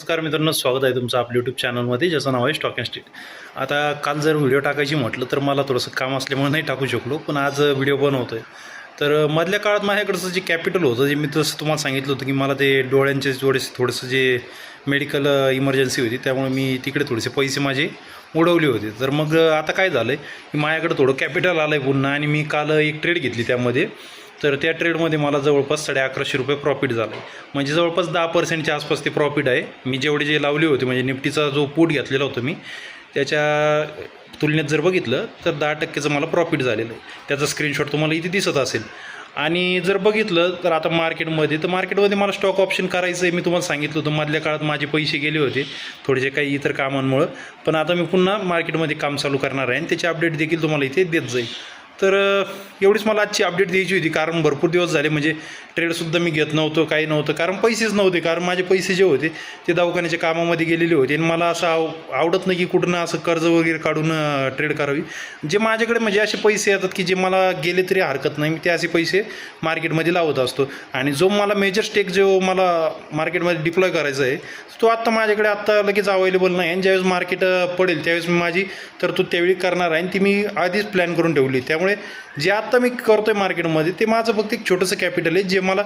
नमस्कार मित्रांनो, स्वागत आहे तुमचं आपल्या यूट्यूब चॅनलमध्ये ज्याचं नाव आहे स्टॉक अँड स्टेट. आता काल जर व्हिडिओ टाकायची म्हटलं तर मला थोडंसं काम असल्यामुळे नाही टाकू शकलो, पण आज व्हिडिओ बनवतो आहे. तर मधल्या काळात माझ्याकडचं जे कॅपिटल होतं, जे मी तसं तुम्हाला सांगितलं होतं की मला ते डोळ्यांचे थोडंसं जे मेडिकल इमर्जन्सी होती, त्यामुळे मी तिकडे थोडेसे पैसे माझे उडवले होते. तर मग आता काय झालं आहे की माझ्याकडे थोडं कॅपिटल आलं आहे पुन्हा, आणि मी काल एक ट्रेड घेतली त्यामध्ये. तर त्या ट्रेडमध्ये मला जवळपास ₹1150 प्रॉफिट झालं आहे. म्हणजे जवळपास 10%च्या आसपास ते प्रॉफिट आहे. मी जे लावले होते, म्हणजे निफ्टीचा जो पूट घेतलेला होता मी, त्याच्या तुलनेत जर बघितलं तर 10%चं मला प्रॉफिट झालेलं आहे. त्याचा स्क्रीनशॉट तुम्हाला इथे दिसत असेल. आणि जर बघितलं तर आता मार्केटमध्ये मला स्टॉक ऑप्शन करायचं आहे. मी तुम्हाला सांगितलं होतं मधल्या काळात माझे पैसे गेले होते थोडेसे काही इतर कामांमुळं, पण आता मी पुन्हा मार्केटमध्ये काम चालू करणार आहे आणि त्याची अपडेट देखील तुम्हाला इथे देत जाईल. तर एवढीच मला आजची अपडेट द्यायची होती, कारण भरपूर दिवस झाले म्हणजे ट्रेडसुद्धा मी घेत नव्हतो, काही नव्हतं, कारण पैसेच नव्हते. कारण माझे पैसे जे होते ते दवाखान्याच्या कामामध्ये गेलेले होते, आणि मला असं आवडत नाही की कुठं असं कर्ज वगैरे काढून ट्रेड करावी. जे माझ्याकडे म्हणजे असे पैसे येतात की जे मला गेले तरी हरकत नाही, मी ते असे पैसे मार्केटमध्ये लावत असतो. आणि जो मला मेजर स्टेक जो मला मार्केटमध्ये डिप्लॉय करायचा आहे, तो आत्ता माझ्याकडे आत्ता लगेच अवेलेबल नाही. आणि ज्यावेळेस मार्केट पडेल त्यावेळेस मी माझी तरतूद त्यावेळी करणार आहे, आणि ती मी आधीच प्लॅन करून ठेवली. त्यामुळे जे आत्ता मी करतो आहे मार्केटमध्ये, ते माझं फक्त एक छोटंसं कॅपिटल आहे, जे मला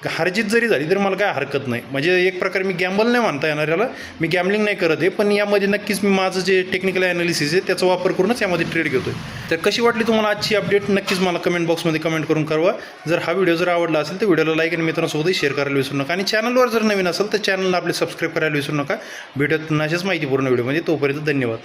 हारजीत जरी झाली तरी मला काय हरकत नाही. म्हणजे एक प्रकारे मी गॅम्बल नाही म्हणता येणार याला, मी गॅम्बलिंग नाही करत आहे, पण यामध्ये नक्कीच मी माझं जे टेक्निकल ॲनालिसिस आहे त्याचा वापर करूनच यामध्ये ट्रेड घेतो आहे. तर कशी वाटली तुम्हाला आजची अपडेट, नक्कीच मला कमेंट बॉक्समध्ये कमेंट करून कळवा. जर हा व्हिडिओ जर आवडला असेल तर व्हिडिओला लाईक आणि मित्रांसोबतही शेअर करायला विसरू नका. आणि चॅनलवर जर नवीन असेल तर चॅनलला आपले सबस्क्राईब करायला विसरू नका. भेटत पुन्हा अशाच माहितीपूर्ण व्हिडिओमध्ये. तोपर्यंत धन्यवाद.